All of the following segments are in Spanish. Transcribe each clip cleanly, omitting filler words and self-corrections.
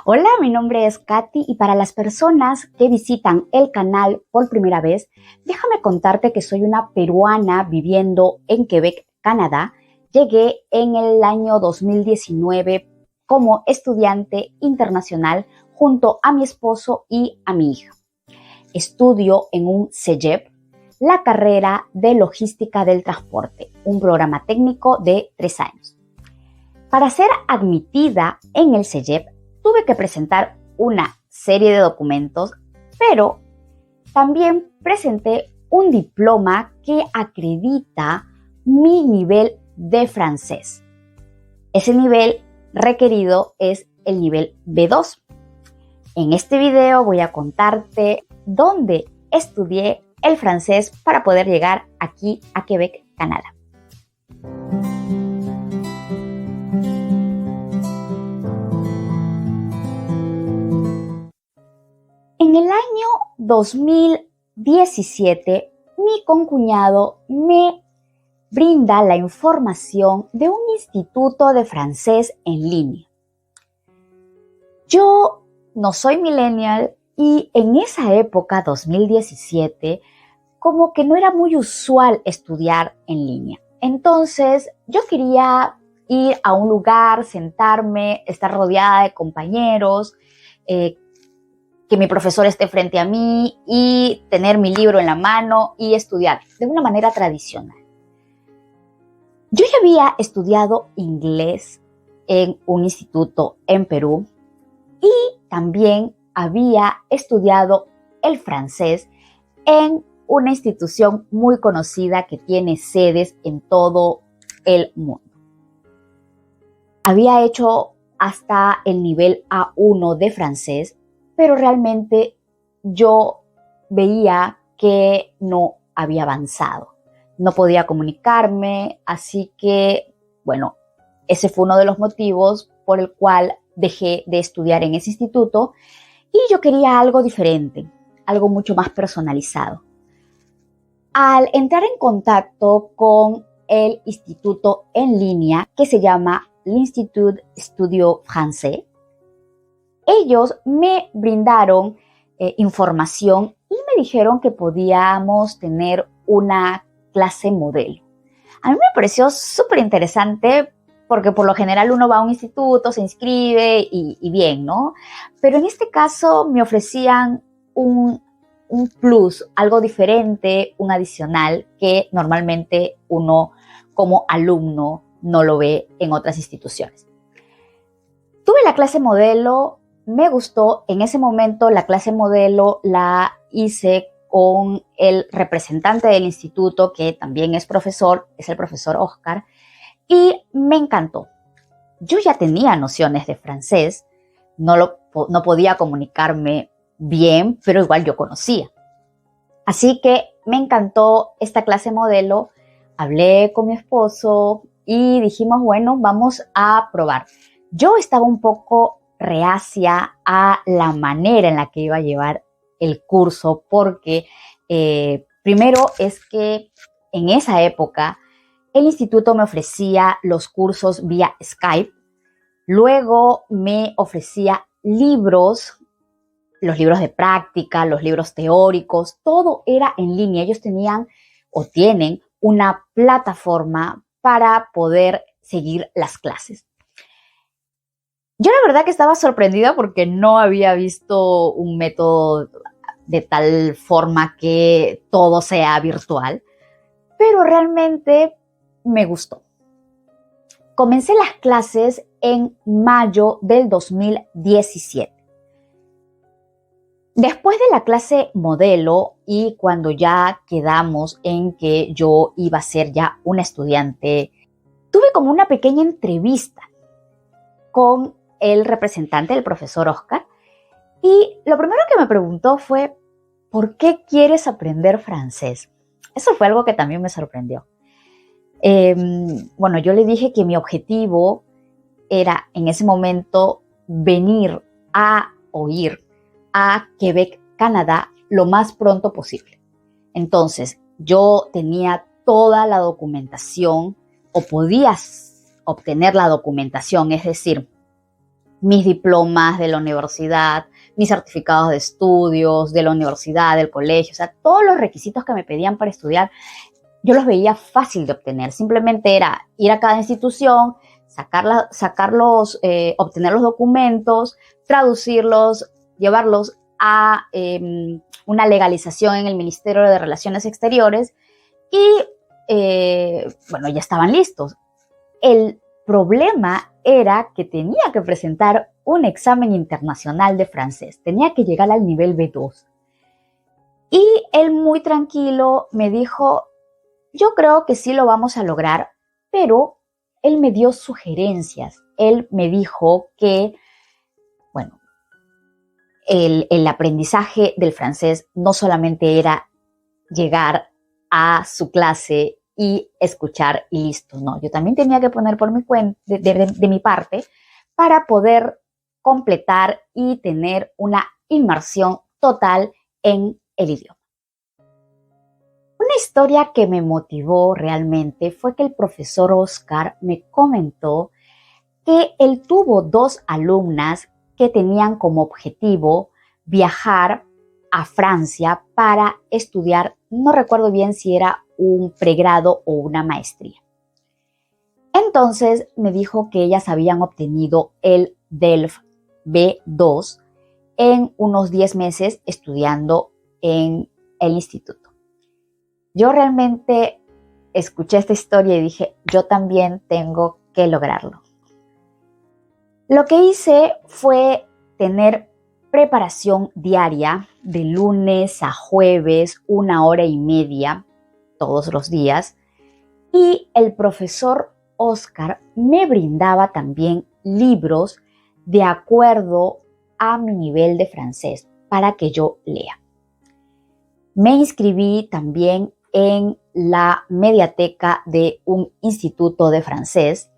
Hola, mi nombre es Katy y para las personas que visitan el canal por primera vez, déjame contarte que soy una peruana viviendo en Quebec, Canadá. Llegué en el año 2019 como estudiante internacional junto a mi esposo y a mi hija. Estudio en un CEGEP, la carrera de Logística del Transporte, un programa técnico de 3 años. Para ser admitida en el CEGEP, tuve que presentar una serie de documentos, pero también presenté un diploma que acredita mi nivel de francés. Ese nivel requerido es el nivel B2. En este video voy a contarte dónde estudié el francés para poder llegar aquí a Quebec, Canadá. En el año 2017, mi concuñado me brinda la información de un instituto de francés en línea. Yo no soy millennial y en esa época, 2017, como que no era muy usual estudiar en línea. Entonces, yo quería ir a un lugar, sentarme, estar rodeada de compañeros, que mi profesor esté frente a mí y tener mi libro en la mano y estudiar de una manera tradicional. Yo ya había estudiado inglés en un instituto en Perú y también había estudiado el francés en una institución muy conocida que tiene sedes en todo el mundo. Había hecho hasta el nivel A1 de francés, pero realmente yo veía que no había avanzado. No podía comunicarme, así que, bueno, ese fue uno de los motivos por el cual dejé de estudiar en ese instituto y yo quería algo diferente, algo mucho más personalizado. Al entrar en contacto con el instituto en línea que se llama l'Institut Studio Français, ellos me brindaron información y me dijeron que podíamos tener una clase modelo. A mí me pareció súper interesante porque por lo general uno va a un instituto, se inscribe y bien, ¿no? Pero en este caso me ofrecían un plus, algo diferente, un adicional que normalmente uno como alumno no lo ve en otras instituciones. Tuve la clase modelo. Me gustó. En ese momento la clase modelo la hice con el representante del instituto, que también es profesor, es el profesor Oscar, y me encantó. Yo ya tenía nociones de francés, no podía comunicarme bien, pero igual yo conocía. Así que me encantó esta clase modelo, hablé con mi esposo y dijimos, bueno, vamos a probar. Yo estaba un poco reacia a la manera en la que iba a llevar el curso porque primero es que en esa época el instituto me ofrecía los cursos vía Skype, luego me ofrecía libros, los libros de práctica, los libros teóricos, todo era en línea. Ellos tenían o tienen una plataforma para poder seguir las clases. Yo la verdad que estaba sorprendida porque no había visto un método de tal forma que todo sea virtual, pero realmente me gustó. Comencé las clases en mayo del 2017. Después de la clase modelo y cuando ya quedamos en que yo iba a ser ya una estudiante, tuve como una pequeña entrevista con el representante, el profesor Oscar, y lo primero que me preguntó fue, ¿por qué quieres aprender francés? Eso fue algo que también me sorprendió. Bueno, yo le dije que mi objetivo era en ese momento venir a ir a Quebec, Canadá, lo más pronto posible. Entonces, yo tenía toda la documentación o podías obtener la documentación, es decir, mis diplomas de la universidad, mis certificados de estudios de la universidad, del colegio, o sea, todos los requisitos que me pedían para estudiar, yo los veía fácil de obtener. Simplemente era ir a cada institución, obtener los documentos, traducirlos, llevarlos a una legalización en el Ministerio de Relaciones Exteriores y, bueno, ya estaban listos. El problema era que tenía que presentar un examen internacional de francés. Tenía que llegar al nivel B2. Y él muy tranquilo me dijo, yo creo que sí lo vamos a lograr, pero él me dio sugerencias. Él me dijo que, bueno, el aprendizaje del francés no solamente era llegar a su clase y escuchar y listo, no. Yo también tenía que poner por mi cuenta, de mi parte, para poder completar y tener una inmersión total en el idioma. Una historia que me motivó realmente fue que el profesor Oscar me comentó que él tuvo 2 alumnas que tenían como objetivo viajar a Francia para estudiar, no recuerdo bien si era un pregrado o una maestría. Entonces me dijo que ellas habían obtenido el DELF B2 en unos 10 meses estudiando en el instituto. Yo realmente escuché esta historia y dije, yo también tengo que lograrlo. Lo que hice fue tener preparación diaria de lunes a jueves, 1 hora y media todos los días. Y el profesor Oscar me brindaba también libros de acuerdo a mi nivel de francés para que yo lea. Me inscribí también en la mediateca de un instituto de francés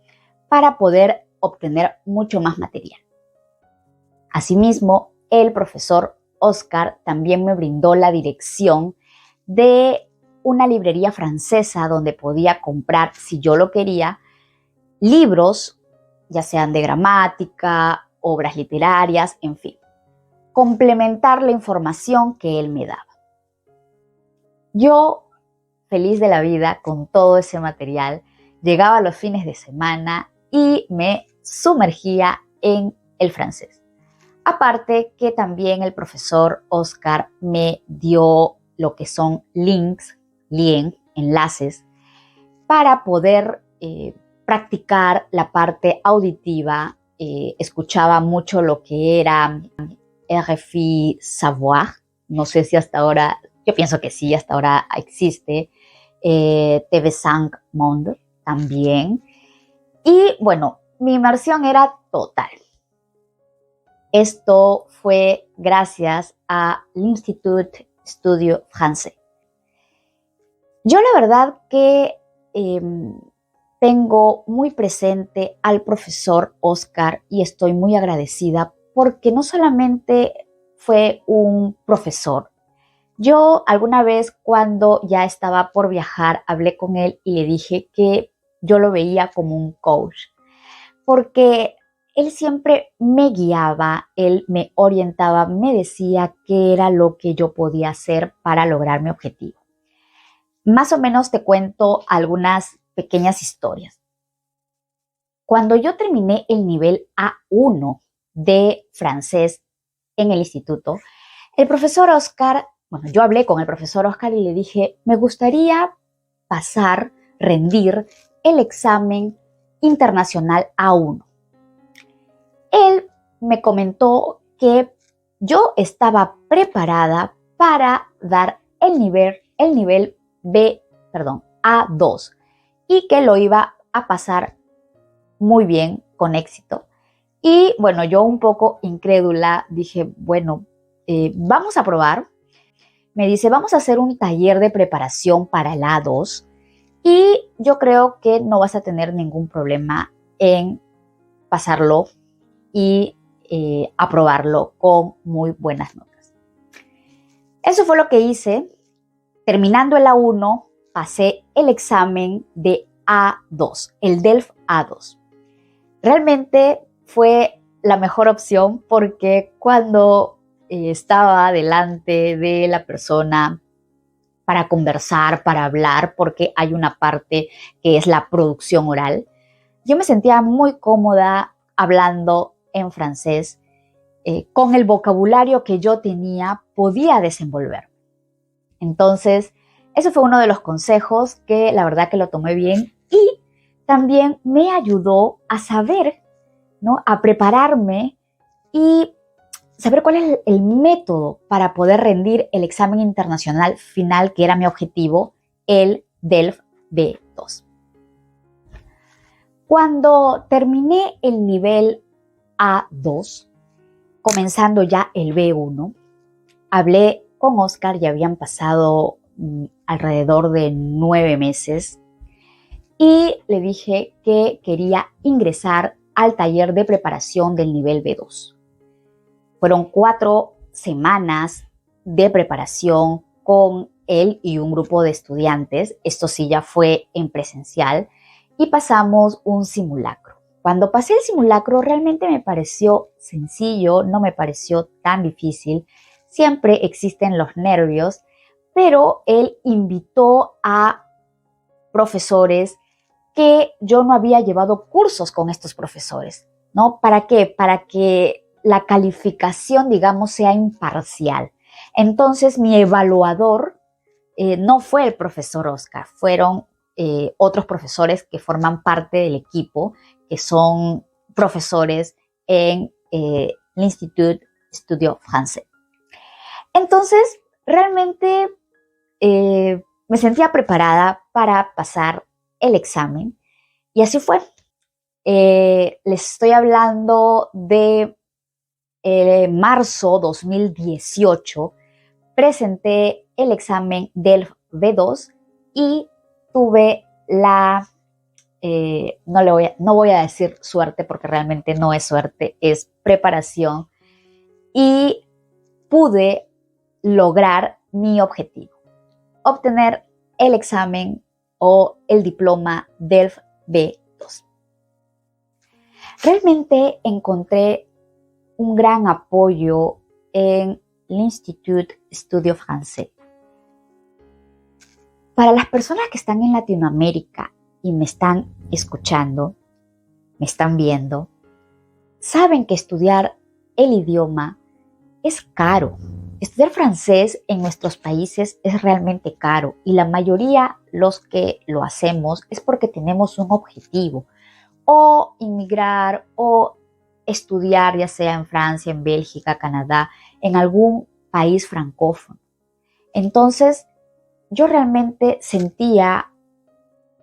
para poder obtener mucho más material. Asimismo, el profesor Oscar también me brindó la dirección de una librería francesa donde podía comprar, si yo lo quería, libros, ya sean de gramática, obras literarias, en fin, complementar la información que él me daba. Yo, feliz de la vida con todo ese material, llegaba los fines de semana y me sumergía en el francés. Aparte que también el profesor Oscar me dio lo que son links, enlaces, para poder practicar la parte auditiva. Escuchaba mucho lo que era RFI Savoir, no sé si hasta ahora, yo pienso que sí, hasta ahora existe, TV5 Monde también. Y bueno, mi inmersión era total. Esto fue gracias al Institut Studio Français. Yo la verdad que tengo muy presente al profesor Oscar y estoy muy agradecida porque no solamente fue un profesor. Yo alguna vez cuando ya estaba por viajar hablé con él y le dije que yo lo veía como un coach porque él siempre me guiaba, él me orientaba, me decía qué era lo que yo podía hacer para lograr mi objetivo. Más o menos te cuento algunas pequeñas historias. Cuando yo terminé el nivel A1 de francés en el instituto, el profesor Oscar, yo hablé con el profesor Oscar y le dije, me gustaría rendir el examen internacional A1. Él me comentó que yo estaba preparada para dar el nivel A2 y que lo iba a pasar muy bien, con éxito. Y bueno, yo un poco incrédula dije, vamos a probar. Me dice, vamos a hacer un taller de preparación para el A2 y yo creo que no vas a tener ningún problema en pasarlo y aprobarlo con muy buenas notas. Eso fue lo que hice. Terminando el A1, pasé el examen de A2, el DELF A2. Realmente fue la mejor opción porque cuando estaba delante de la persona para conversar, para hablar, porque hay una parte que es la producción oral, yo me sentía muy cómoda hablando en francés. Con el vocabulario que yo tenía podía desenvolver. Entonces, eso fue uno de los consejos que la verdad que lo tomé bien y también me ayudó a saber, ¿no? A prepararme y saber cuál es el método para poder rendir el examen internacional final, que era mi objetivo, el DELF B2. Cuando terminé el nivel A2, comenzando ya el B1, hablé con Oscar, ya habían pasado alrededor de 9 meses y le dije que quería ingresar al taller de preparación del nivel B2. Fueron 4 semanas de preparación con él y un grupo de estudiantes. Esto sí ya fue en presencial y pasamos un simulacro. Cuando pasé el simulacro realmente me pareció sencillo, no me pareció tan difícil. Siempre existen los nervios, pero él invitó a profesores que yo no había llevado cursos con estos profesores, ¿no? ¿Para qué? Para que la calificación, digamos, sea imparcial. Entonces, mi evaluador no fue el profesor Oscar, fueron otros profesores que forman parte del equipo, que son profesores en l'Institut Estudio Français. Entonces, realmente me sentía preparada para pasar el examen y así fue. Les estoy hablando de marzo 2018. Presenté el examen del B2 y tuve la, no voy a decir suerte porque realmente no es suerte, es preparación y pude lograr mi objetivo, obtener el examen o el diploma DELF B2. Realmente encontré un gran apoyo en l'Institut Estudio Français. Para las personas que están en Latinoamérica y me están escuchando, me están viendo, saben que estudiar el idioma es caro. Estudiar francés en nuestros países es realmente caro y la mayoría los que lo hacemos es porque tenemos un objetivo, o inmigrar o estudiar ya sea en Francia, en Bélgica, Canadá, en algún país francófono. Entonces, yo realmente sentía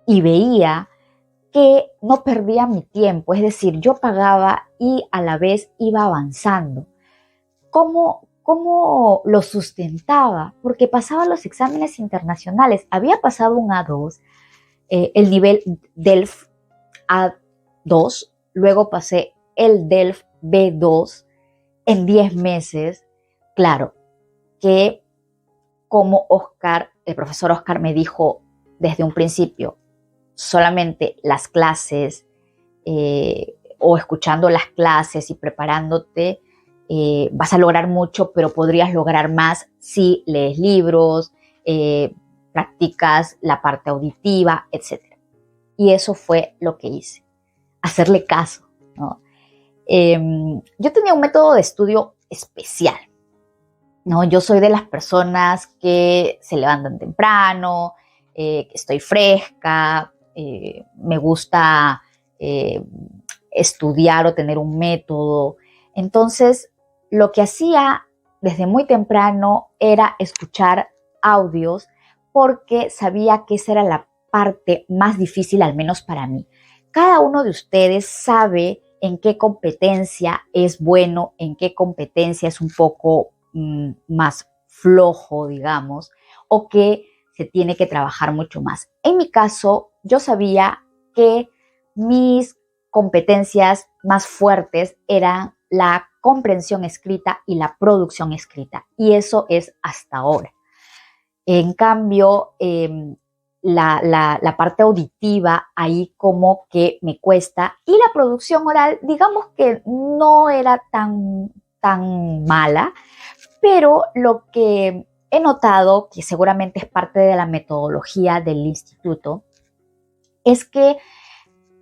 y veía que no perdía mi tiempo, es decir, yo pagaba y a la vez iba avanzando. ¿Cómo lo sustentaba? Porque pasaba los exámenes internacionales. Había pasado un A2, el nivel DELF A2, luego pasé el DELF B2 en 10 meses. Claro, que como el profesor Oscar me dijo desde un principio, solamente las clases o escuchando las clases y preparándote, vas a lograr mucho, pero podrías lograr más si lees libros, practicas la parte auditiva, etc. Y eso fue lo que hice, hacerle caso, ¿no? Yo tenía un método de estudio especial, ¿no? Yo soy de las personas que se levantan temprano, que estoy fresca, me gusta estudiar o tener un método. Entonces, lo que hacía desde muy temprano era escuchar audios porque sabía que esa era la parte más difícil, al menos para mí. Cada uno de ustedes sabe en qué competencia es bueno, en qué competencia es un poco más flojo, digamos, o que se tiene que trabajar mucho más. En mi caso, yo sabía que mis competencias más fuertes eran la comprensión escrita y la producción escrita, y eso es hasta ahora. En cambio, la parte auditiva ahí como que me cuesta, y la producción oral, digamos que no era tan mala, pero lo que he notado, que seguramente es parte de la metodología del instituto, es que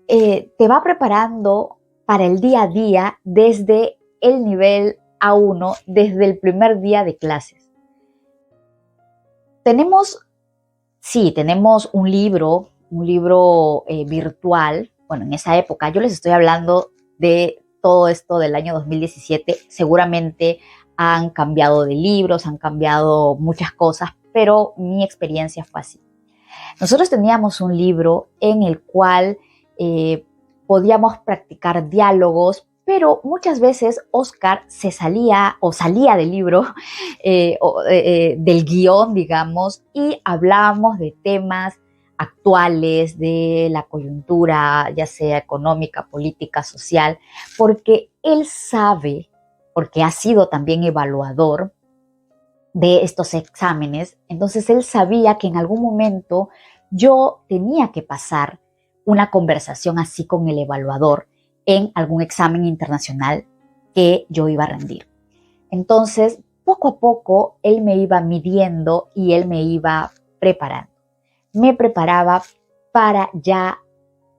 te va preparando para el día a día desde el nivel A1, desde el primer día de clases. Tenemos un libro virtual. Bueno, en esa época, yo les estoy hablando de todo esto del año 2017, seguramente han cambiado de libros, han cambiado muchas cosas, pero mi experiencia fue así. Nosotros teníamos un libro en el cual podíamos practicar diálogos, pero muchas veces Oscar salía del libro, del guión, digamos, y hablábamos de temas actuales, de la coyuntura, ya sea económica, política, social, porque él sabe, porque ha sido también evaluador de estos exámenes, entonces él sabía que en algún momento yo tenía que pasar una conversación así con el evaluador en algún examen internacional que yo iba a rendir. Entonces, poco a poco, él me iba midiendo y él me iba preparando. Me preparaba para ya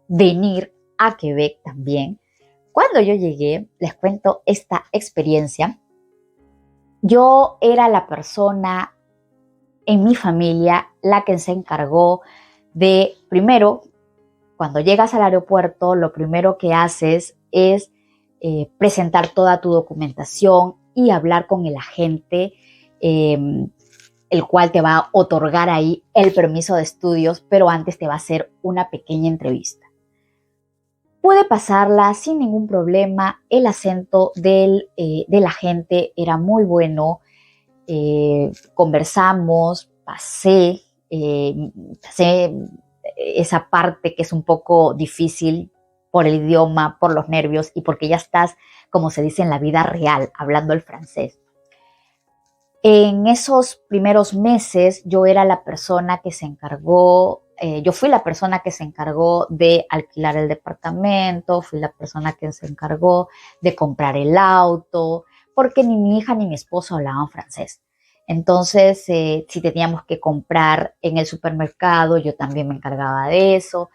venir a Quebec también. Cuando yo llegué, les cuento esta experiencia. Yo era la persona en mi familia la que se encargó de, primero, cuando llegas al aeropuerto, lo primero que haces es presentar toda tu documentación y hablar con el agente, el cual te va a otorgar ahí el permiso de estudios, pero antes te va a hacer una pequeña entrevista. Pude pasarla sin ningún problema. El acento del agente era muy bueno. Conversamos, pasé esa parte que es un poco difícil por el idioma, por los nervios y porque ya estás, como se dice en la vida real, hablando el francés. En esos primeros meses yo era la persona que se encargó, yo fui la persona que se encargó de alquilar el departamento, fui la persona que se encargó de comprar el auto, porque ni mi hija ni mi esposo hablaban francés. Entonces, si teníamos que comprar en el supermercado, yo también me encargaba de eso.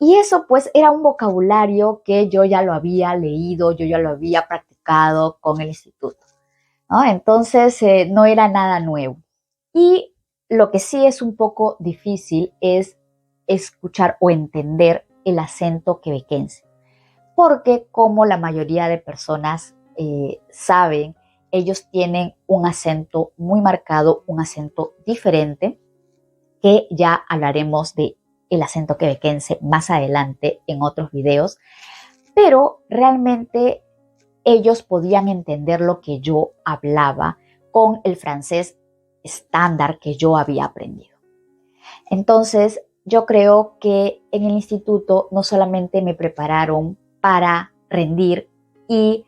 Y eso pues era un vocabulario que yo ya lo había leído, yo ya lo había practicado con el instituto, ¿no? Entonces, no era nada nuevo. Y lo que sí es un poco difícil es escuchar o entender el acento quebequense, porque como la mayoría de personas saben, ellos tienen un acento muy marcado, un acento diferente, que ya hablaremos de el acento quebequense más adelante en otros videos, pero realmente ellos podían entender lo que yo hablaba con el francés estándar que yo había aprendido. Entonces, yo creo que en el instituto no solamente me prepararon para rendir y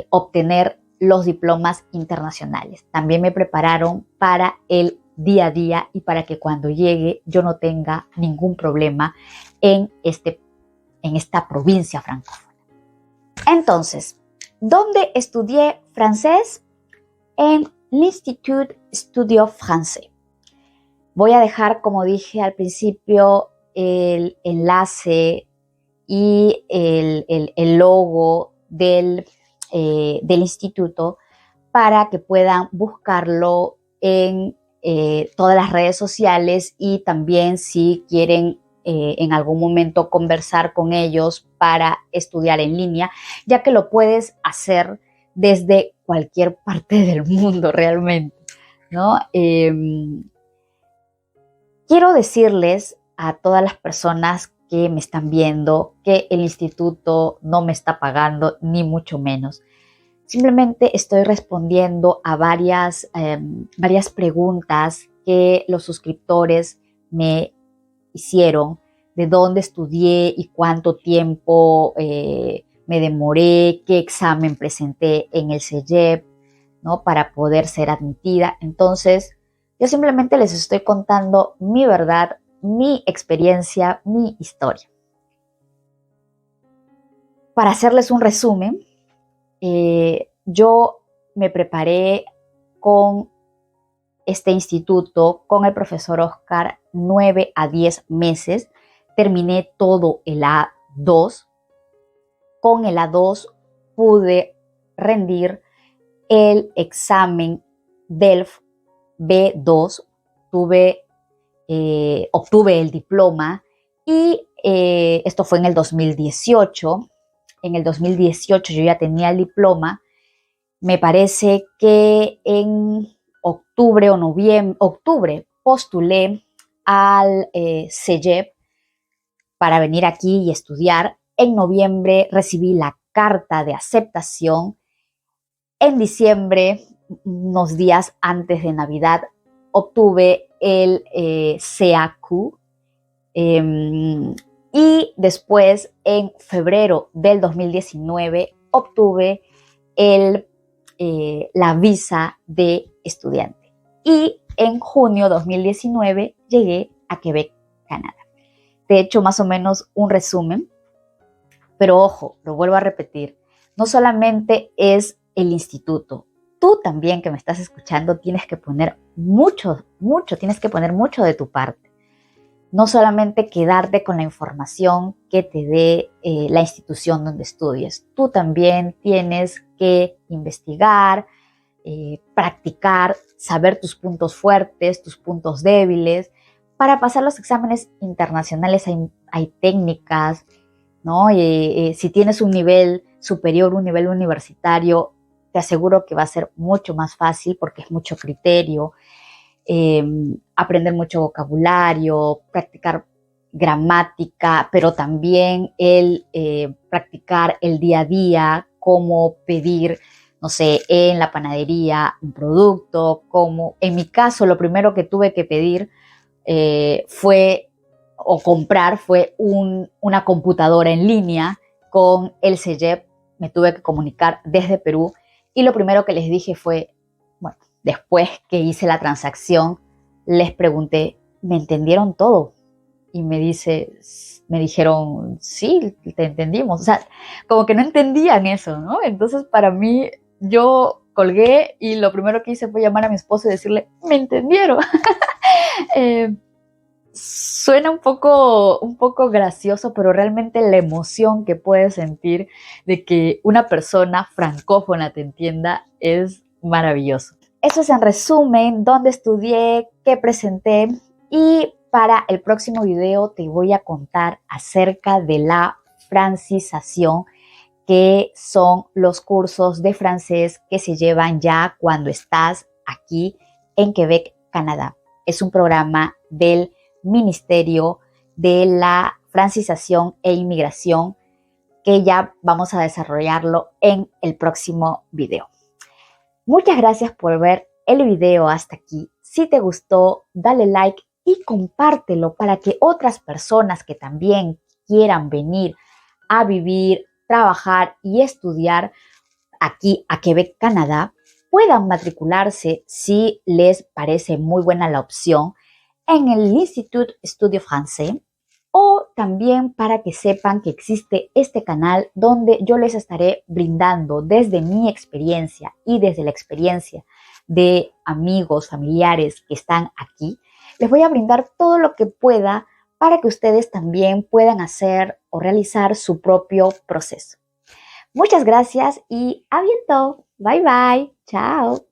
obtener los diplomas internacionales, también me prepararon para el día a día y para que cuando llegue yo no tenga ningún problema en esta provincia francófona. Entonces, ¿dónde estudié francés? En l'Institut Studio Français. Voy a dejar, como dije al principio, el enlace y el logo del instituto para que puedan buscarlo en todas las redes sociales, y también si quieren en algún momento conversar con ellos para estudiar en línea, ya que lo puedes hacer desde cualquier parte del mundo realmente, ¿no? Quiero decirles a todas las personas que me están viendo que el instituto no me está pagando, ni mucho menos. Simplemente estoy respondiendo a varias preguntas que los suscriptores me hicieron, de dónde estudié y cuánto tiempo me demoré, qué examen presenté en el CEGEP, ¿no? Para poder ser admitida. Entonces, yo simplemente les estoy contando mi verdad, mi experiencia, mi historia. Para hacerles un resumen, yo me preparé con este instituto, con el profesor Oscar, 9 a 10 meses. Terminé todo el A2. Con el A2 pude rendir el examen DELF B2, obtuve el diploma y esto fue en el 2018. En el 2018 yo ya tenía el diploma. Me parece que en octubre postulé al CEGEP para venir aquí y estudiar. En noviembre recibí la carta de aceptación. En diciembre, unos días antes de Navidad, obtuve el CAQ. Y después, en febrero del 2019, obtuve la visa de estudiante. Y en junio de 2019 llegué a Quebec, Canadá. De hecho, más o menos un resumen, pero ojo, lo vuelvo a repetir, no solamente es el instituto. Tú también que me estás escuchando tienes que poner tienes que poner mucho de tu parte. No solamente quedarte con la información que te dé la institución donde estudies. Tú también tienes que investigar, practicar, saber tus puntos fuertes, tus puntos débiles. Para pasar los exámenes internacionales hay técnicas, ¿no? Si tienes un nivel superior, un nivel universitario, te aseguro que va a ser mucho más fácil porque es mucho criterio. Aprender mucho vocabulario, practicar gramática, pero también practicar el día a día, cómo pedir, no sé, en la panadería un producto, como en mi caso lo primero que tuve que pedir comprar fue una computadora en línea con el CEGEP. Me tuve que comunicar desde Perú y lo primero que les dije fue, bueno, después que hice la transacción, les pregunté, ¿me entendieron todo? Y me dijeron, sí, te entendimos. O sea, como que no entendían eso, ¿no? Entonces, para mí, yo colgué y lo primero que hice fue llamar a mi esposo y decirle, ¿me entendieron? Suena un poco gracioso, pero realmente la emoción que puedes sentir de que una persona francófona te entienda es maravilloso. Eso es en resumen dónde estudié, qué presenté, y para el próximo video te voy a contar acerca de la francización, que son los cursos de francés que se llevan ya cuando estás aquí en Quebec, Canadá. Es un programa del Ministerio de la Francización e Inmigración que ya vamos a desarrollarlo en el próximo video. Muchas gracias por ver el video hasta aquí. Si te gustó, dale like y compártelo para que otras personas que también quieran venir a vivir, trabajar y estudiar aquí a Quebec, Canadá, puedan matricularse si les parece muy buena la opción en el Institut Estudio Français, o también para que sepan que existe este canal donde yo les estaré brindando desde mi experiencia y desde la experiencia de amigos, familiares que están aquí. Les voy a brindar todo lo que pueda para que ustedes también puedan hacer o realizar su propio proceso. Muchas gracias y a bientôt. Bye bye. Chao.